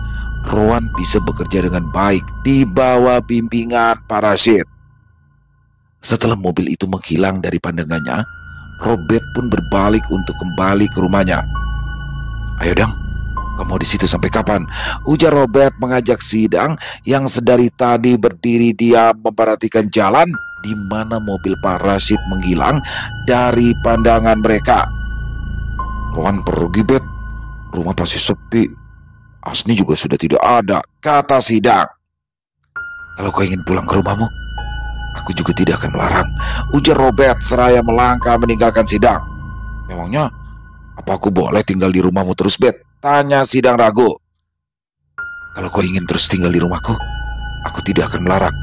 A: Rowan bisa bekerja dengan baik di bawah bimbingan Pak Rashid. Setelah mobil itu menghilang dari pandangannya, Robert pun berbalik untuk kembali ke rumahnya. Ayo Dang, kamu di situ sampai kapan? Ujar Robert mengajak Sidang yang sedari tadi berdiri diam memperhatikan jalan di mana mobil Pak Rashid menghilang dari pandangan mereka. Rowan pergi, Bet. Rumah pasti sepi. Asni juga sudah tidak ada, kata Sidang. Kalau kau ingin pulang ke rumahmu, aku juga tidak akan melarang, ujar Robert seraya melangkah meninggalkan Sidang. Memangnya apa aku boleh tinggal di rumahmu terus, Bet? Tanya Sidang ragu. Kalau kau ingin terus tinggal di rumahku, aku tidak akan melarang.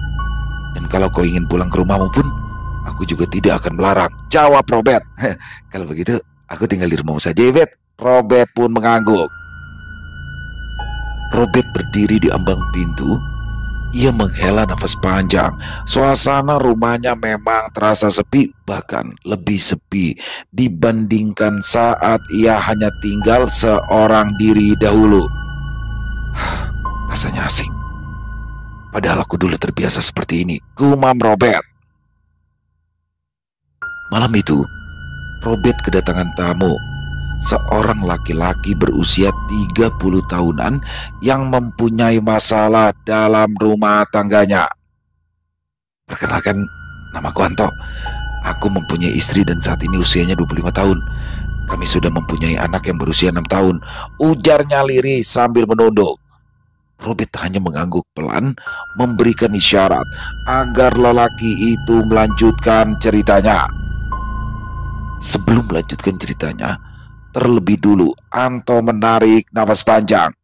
A: Dan kalau kau ingin pulang ke rumahmu pun, aku juga tidak akan melarang, jawab Robert. Kalau begitu, aku tinggal di rumahmu saja, Bet. Robert pun mengangguk. Robert berdiri di ambang pintu. Ia menghela nafas panjang. Suasana rumahnya memang terasa sepi, bahkan lebih sepi dibandingkan saat ia hanya tinggal seorang diri dahulu. Rasanya asing. Padahal aku dulu terbiasa seperti ini, gumam Robert. Malam itu, Robert kedatangan tamu. Seorang laki-laki berusia 30 tahunan yang mempunyai masalah dalam rumah tangganya. Perkenalkan, namaku Anto. Aku mempunyai istri dan saat ini usianya 25 tahun. Kami sudah mempunyai anak yang berusia 6 tahun, ujarnya lirih sambil menunduk. Robert hanya mengangguk pelan, memberikan isyarat agar lelaki itu melanjutkan ceritanya. Sebelum melanjutkan ceritanya, terlebih dulu Anto menarik nafas panjang.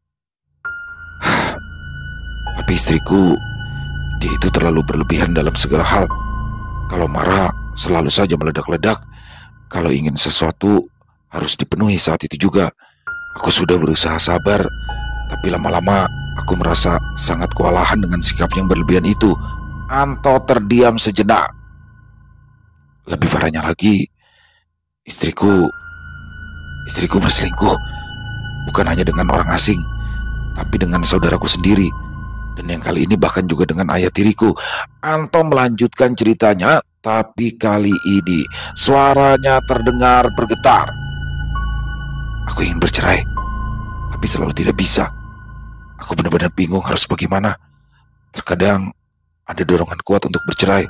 A: Tapi istriku, dia itu terlalu berlebihan dalam segala hal. Kalau marah selalu saja meledak-ledak. Kalau ingin sesuatu harus dipenuhi saat itu juga. Aku sudah berusaha sabar, tapi lama-lama aku merasa sangat kewalahan dengan sikap yang berlebihan itu. Anto terdiam sejenak. Lebih parahnya lagi, istriku Istriku berselingkuh, bukan hanya dengan orang asing, tapi dengan saudaraku sendiri. Dan yang kali ini bahkan juga dengan ayah tiriku. Anto melanjutkan ceritanya, tapi kali ini suaranya terdengar bergetar. Aku ingin bercerai, tapi selalu tidak bisa. Aku benar-benar bingung harus bagaimana. Terkadang ada dorongan kuat untuk bercerai,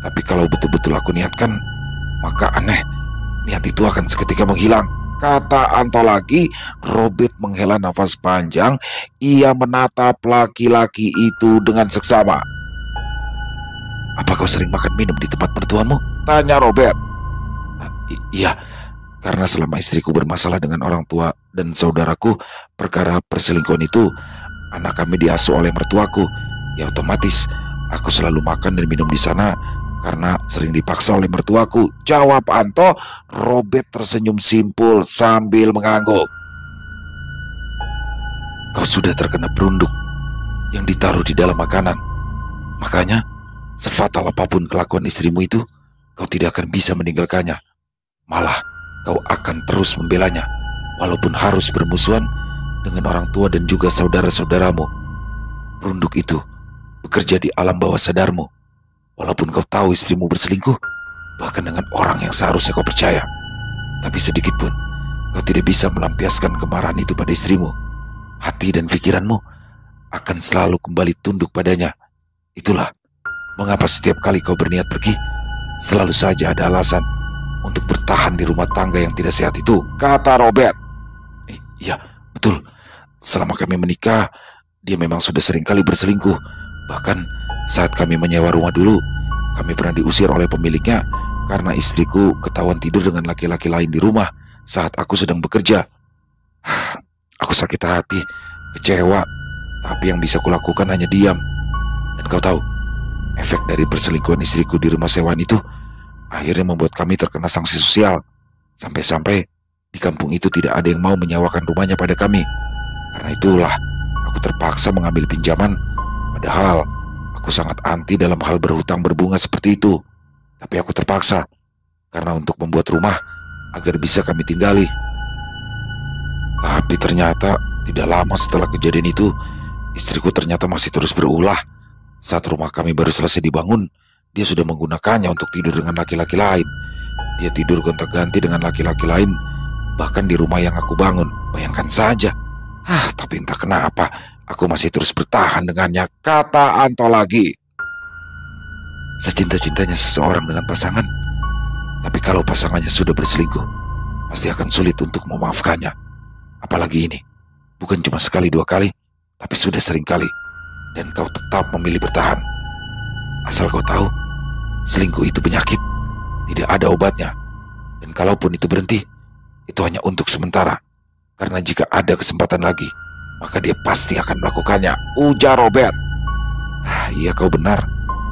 A: tapi kalau betul-betul aku niatkan, maka aneh, niat itu akan seketika menghilang. Kata Anto lagi. Robert menghela nafas panjang. Ia menatap laki-laki itu dengan seksama. Apa kau sering makan minum di tempat mertuamu? Tanya Robert. Iya, karena selama istriku bermasalah dengan orang tua dan saudaraku perkara perselingkuhan itu, anak kami diasuh oleh mertuaku. Ya otomatis aku selalu makan dan minum di sana karena sering dipaksa oleh mertuaku, jawab Anto. Robert tersenyum simpul sambil mengangguk. Kau sudah terkena perunduk yang ditaruh di dalam makanan. Makanya, sefatal apapun kelakuan istrimu itu, kau tidak akan bisa meninggalkannya. Malah, kau akan terus membelanya, walaupun harus bermusuhan dengan orang tua dan juga saudara-saudaramu. Perunduk itu bekerja di alam bawah sadarmu. Walaupun kau tahu istrimu berselingkuh, bahkan dengan orang yang seharusnya kau percaya, tapi sedikit pun kau tidak bisa melampiaskan kemarahan itu pada istrimu. Hati dan pikiranmu akan selalu kembali tunduk padanya. Itulah mengapa setiap kali kau berniat pergi, selalu saja ada alasan untuk bertahan di rumah tangga yang tidak sehat itu, kata Robert. Iya, betul. Selama kami menikah, dia memang sudah sering kali berselingkuh. Bahkan saat kami menyewa rumah dulu, kami pernah diusir oleh pemiliknya karena istriku ketahuan tidur dengan laki-laki lain di rumah saat aku sedang bekerja. Aku sakit hati, kecewa, tapi yang bisa kulakukan hanya diam. Dan kau tahu, efek dari perselingkuhan istriku di rumah sewaan itu akhirnya membuat kami terkena sanksi sosial. Sampai-sampai di kampung itu tidak ada yang mau menyewakan rumahnya pada kami. Karena itulah aku terpaksa mengambil pinjaman. Padahal aku sangat anti dalam hal berhutang berbunga seperti itu. Tapi aku terpaksa, karena untuk membuat rumah agar bisa kami tinggali. Tapi ternyata tidak lama setelah kejadian itu, istriku ternyata masih terus berulah. Saat rumah kami baru selesai dibangun, dia sudah menggunakannya untuk tidur dengan laki-laki lain. Dia tidur gonta-ganti dengan laki-laki lain, bahkan di rumah yang aku bangun. Bayangkan saja. Tapi entah kenapa aku masih terus bertahan dengannya, kata Anto lagi. Secinta-cintanya seseorang dengan pasangan, tapi kalau pasangannya sudah berselingkuh, pasti akan sulit untuk memaafkannya. Apalagi ini, bukan cuma sekali dua kali, tapi sudah sering kali. Dan kau tetap memilih bertahan. Asal kau tahu, selingkuh itu penyakit, tidak ada obatnya. Dan kalaupun itu berhenti, itu hanya untuk sementara. Karena jika ada kesempatan lagi, maka dia pasti akan melakukannya, ujar Robert. Iya, kau benar.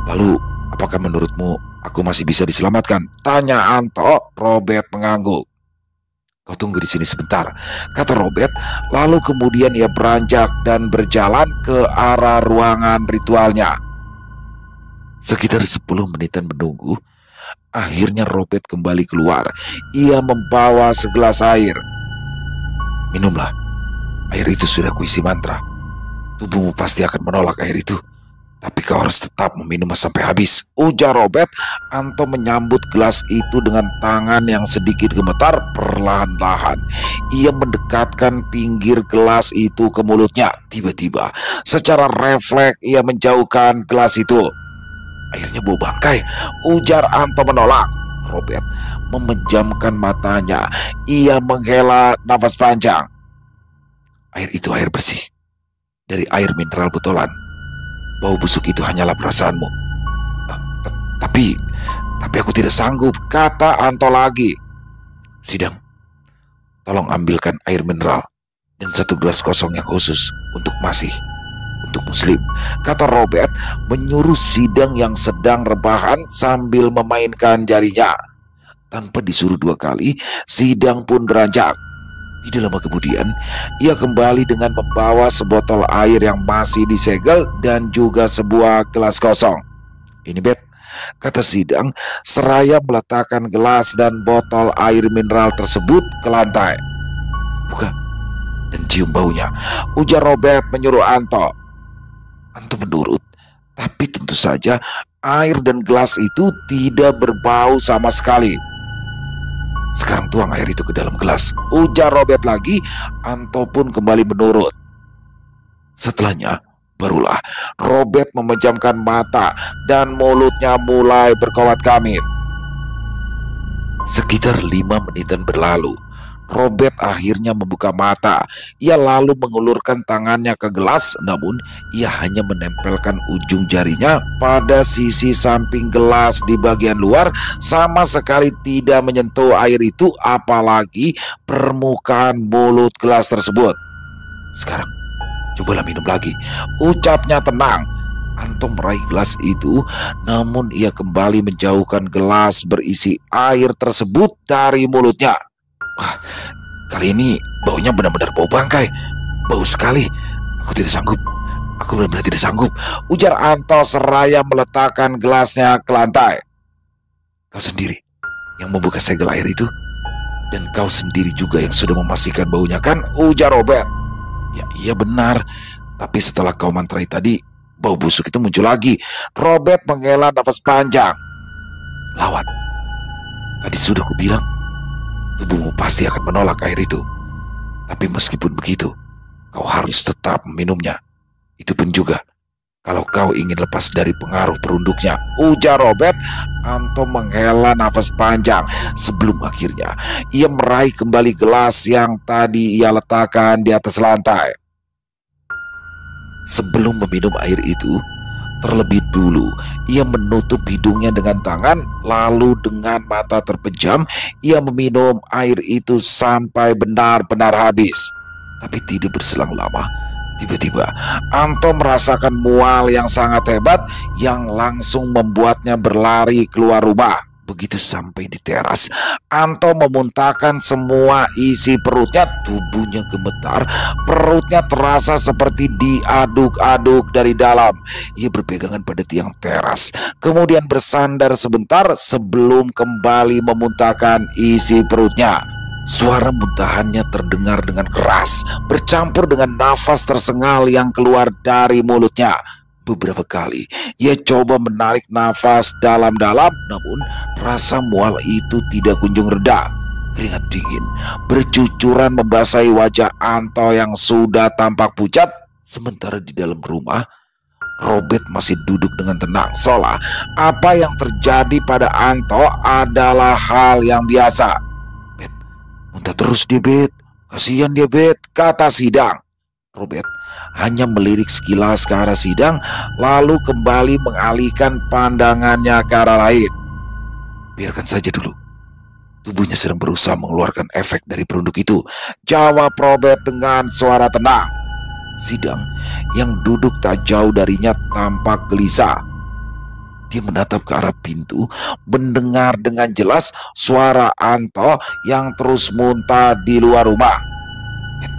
A: Lalu, apakah menurutmu aku masih bisa diselamatkan? Tanya Anto. Robert mengangguk. Kau tunggu di sini sebentar, kata Robert. Lalu kemudian ia beranjak dan berjalan ke arah ruangan ritualnya. Sekitar 10 menitan menunggu, akhirnya Robert kembali keluar. Ia membawa segelas air. Minumlah, air itu sudah kuisi mantra. Tubuhmu pasti akan menolak air itu, tapi kau harus tetap meminumnya sampai habis, ujar Robert. Anto menyambut gelas itu dengan tangan yang sedikit gemetar. Perlahan-lahan ia mendekatkan pinggir gelas itu ke mulutnya. Tiba-tiba secara refleks ia menjauhkan gelas itu. Airnya bau bangkai, ujar Anto menolak. Robert memejamkan matanya. Ia menghela nafas panjang. Air itu air bersih, dari air mineral botolan. Bau busuk itu hanyalah perasaanmu. Tapi aku tidak sanggup, kata Anto lagi. Sidang, tolong ambilkan air mineral dan 1 gelas kosong yang khusus untuk Muslim, kata Robert menyuruh Sidang yang sedang rebahan sambil memainkan jarinya. Tanpa disuruh 2 kali, Sidang pun beranjak. Tidak lama kemudian, ia kembali dengan membawa sebotol air yang masih disegel dan juga sebuah gelas kosong. Ini Bet, kata Sidang seraya meletakkan gelas dan botol air mineral tersebut ke lantai. Buka dan cium baunya, ujar Robert menyuruh Anto. Anto menurut, tapi tentu saja air dan gelas itu tidak berbau sama sekali. Sekarang tuang air itu ke dalam gelas, ujar Robert lagi. Anto pun kembali menurut. Setelahnya, barulah Robert memejamkan mata dan mulutnya mulai berkawat kamit. Sekitar 5 menitan berlalu. Robert akhirnya membuka mata. Ia lalu mengulurkan tangannya ke gelas, namun ia hanya menempelkan ujung jarinya pada sisi samping gelas di bagian luar, sama sekali tidak menyentuh air itu, apalagi permukaan mulut gelas tersebut. Sekarang, cobalah minum lagi, ucapnya tenang. Anto meraih gelas itu, namun ia kembali menjauhkan gelas berisi air tersebut dari mulutnya. Wah, kali ini baunya benar-benar bau bangkai. Bau sekali. Aku tidak sanggup. Aku benar-benar tidak sanggup, ujar Anto seraya meletakkan gelasnya ke lantai. Kau sendiri yang membuka segel air itu, dan kau sendiri juga yang sudah memastikan baunya, kan? Ujar Robert. Ya, iya benar. Tapi setelah kau mantrai tadi, bau busuk itu muncul lagi. Robert menghela nafas panjang. Lawan. Tadi sudah kubilang, tubuhmu pasti akan menolak air itu. Tapi meskipun begitu, kau harus tetap meminumnya. Itu pun juga kalau kau ingin lepas dari pengaruh perunduknya, ujar Robert. Anto menghela nafas panjang sebelum akhirnya ia meraih kembali gelas yang tadi ia letakkan di atas lantai. Sebelum meminum air itu, terlebih dulu ia menutup hidungnya dengan tangan, lalu dengan mata terpejam ia meminum air itu sampai benar-benar habis. Tapi tidak berselang lama, tiba-tiba Anto merasakan mual yang sangat hebat yang langsung membuatnya berlari keluar rumah. Begitu sampai di teras, Anto memuntahkan semua isi perutnya. Tubuhnya gemetar, perutnya terasa seperti diaduk-aduk dari dalam. Ia berpegangan pada tiang teras, kemudian bersandar sebentar sebelum kembali memuntahkan isi perutnya. Suara muntahannya terdengar dengan keras, bercampur dengan nafas tersengal yang keluar dari mulutnya. Beberapa kali ia coba menarik nafas dalam-dalam, namun rasa mual itu tidak kunjung reda. Keringat dingin bercucuran membasahi wajah Anto yang sudah tampak pucat. Sementara di dalam rumah, Robert masih duduk dengan tenang, seolah apa yang terjadi pada Anto adalah hal yang biasa. Bet, muntah terus dia, Bet. Kasihan dia, Bet, kata Sidang. Robert hanya melirik sekilas ke arah Sidang, lalu kembali mengalihkan pandangannya ke arah lain. Biarkan saja dulu. Tubuhnya sedang berusaha mengeluarkan efek dari perunduk itu, jawab Robert dengan suara tenang. Sidang yang duduk tak jauh darinya tampak gelisah. Dia menatap ke arah pintu, mendengar dengan jelas suara Anto yang terus muntah di luar rumah. Bet,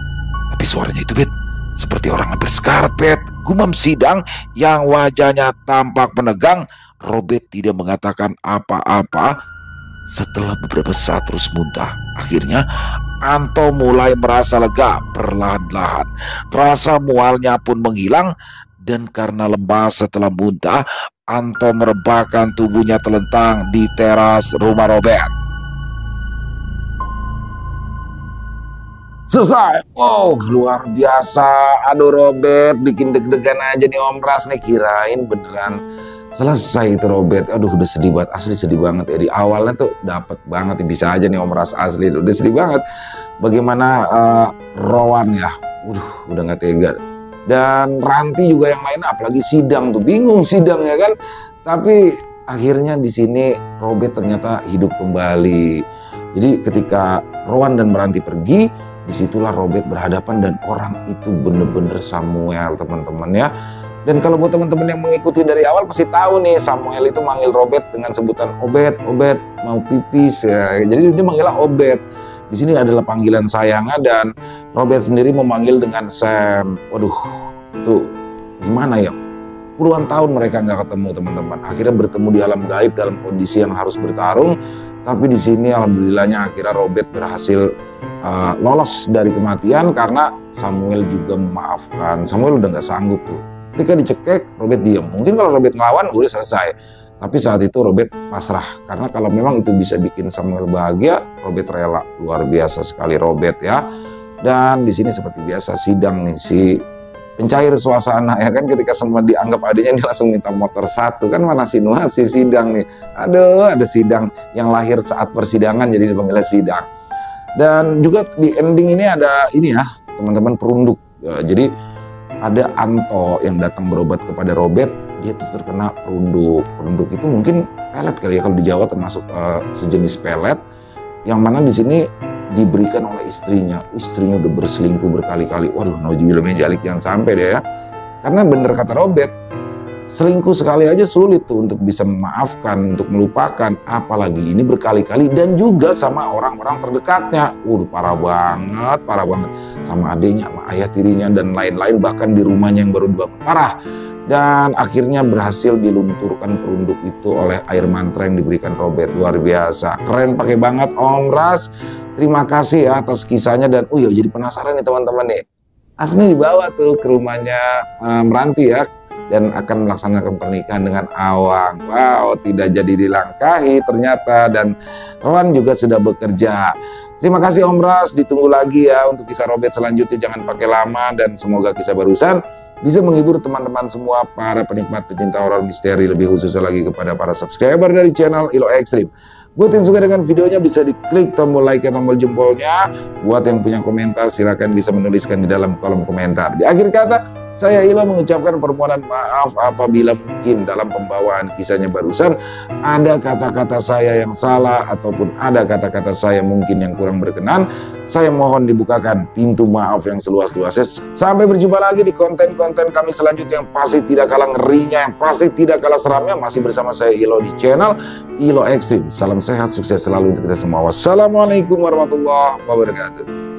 A: tapi suaranya itu, Bet, seperti orang hampir sekarat, Bet, gumam Sidang yang wajahnya tampak menegang. Robert tidak mengatakan apa-apa. Setelah beberapa saat terus muntah, akhirnya Anto mulai merasa lega perlahan-lahan. Rasa mualnya pun menghilang, dan karena lemas setelah muntah, Anto merebahkan tubuhnya telentang di teras rumah Robert. Selesai. Oh, luar biasa. Aduh, Robert bikin deg-degan aja nih Om Ras nih. Kirain beneran selesai itu Robert. Aduh, udah sedih banget. Asli sedih banget ya. Di awalnya tuh dapet banget. Bisa aja nih Om Ras asli. Udah sedih banget. Bagaimana Rowan ya. Udah gak tega. Dan Ranti juga yang lain. Apalagi Sidang tuh. Bingung Sidang ya kan. Tapi akhirnya di sini Robert ternyata hidup kembali. Jadi ketika Rowan dan Ranti pergi, disitulah Robert berhadapan dan orang itu bener-bener Samuel, teman-teman ya. Dan kalau buat teman-teman yang mengikuti dari awal pasti tahu nih, Samuel itu manggil Robert dengan sebutan Obed, Obed mau pipis ya. Jadi dia manggilnya Obed. Di sini adalah panggilan sayangnya, dan Robert sendiri memanggil dengan Sam. Waduh, itu gimana ya? Puluhan tahun mereka nggak ketemu teman-teman. Akhirnya bertemu di alam gaib dalam kondisi yang harus bertarung. Tapi di sini alhamdulillahnya akhirnya Robert berhasil lolos dari kematian karena Samuel juga memaafkan. Samuel udah nggak sanggup tuh. Ketika dicekek, Robert diam. Mungkin kalau Robert ngelawan udah selesai. Tapi saat itu Robert pasrah. Karena kalau memang itu bisa bikin Samuel bahagia, Robert rela. Luar biasa sekali Robert ya. Dan di sini seperti biasa sidang nih si pencair suasana ya kan, ketika semua dianggap adanya dia langsung minta motor satu kan, mana sinuat si sidang nih. Aduh, ada sidang yang lahir saat persidangan jadi dipanggilnya sidang. Dan juga di ending ini ada ini ya teman-teman, perunduk. Jadi ada Anto yang datang berobat kepada Robert, dia tuh terkena perunduk. Perunduk itu mungkin pelet kali ya, kalau di Jawa termasuk sejenis pelet, yang mana di sini diberikan oleh istrinya. Istrinya udah berselingkuh berkali-kali. Waduh, nauzubillah min dzalik, jangan sampai deh ya. Karena bener kata Robert, selingkuh sekali aja sulit tuh untuk bisa memaafkan, untuk melupakan. Apalagi ini berkali-kali dan juga sama orang-orang terdekatnya. Parah banget, parah banget. Sama adiknya, sama ayah tirinya dan lain-lain, bahkan di rumahnya yang baru dibangun. Parah. Dan akhirnya berhasil dilunturkan perunduk itu oleh air mantra yang diberikan Robert. Luar biasa, keren, pakai banget Om Ras. Terima kasih ya atas kisahnya. Dan ya jadi penasaran nih teman-teman nih, aslinya dibawa tuh ke rumahnya Meranti ya, dan akan melaksanakan pernikahan dengan Awang. Wow, tidak jadi dilangkahi ternyata, dan Rowan juga sudah bekerja. Terima kasih Om Ras, ditunggu lagi ya untuk kisah Robert selanjutnya, jangan pakai lama, dan semoga kisah barusan bisa menghibur teman-teman semua, para penikmat pecinta horor misteri, lebih khususnya lagi kepada para subscriber dari channel Ilo Ekstrim. Buat yang suka dengan videonya bisa diklik tombol like dan tombol jempolnya. Buat yang punya komentar silakan bisa menuliskan di dalam kolom komentar. Di akhir kata, saya Ilo mengucapkan permohonan maaf apabila mungkin dalam pembawaan kisahnya barusan ada kata-kata saya yang salah ataupun ada kata-kata saya mungkin yang kurang berkenan. Saya mohon dibukakan pintu maaf yang seluas-luasnya. Sampai berjumpa lagi di konten-konten kami selanjutnya yang pasti tidak kalah ngerinya, yang pasti tidak kalah seramnya. Masih bersama saya Ilo di channel Ilo Ekstrim. Salam sehat, sukses selalu untuk kita semua. Wassalamualaikum warahmatullahi wabarakatuh.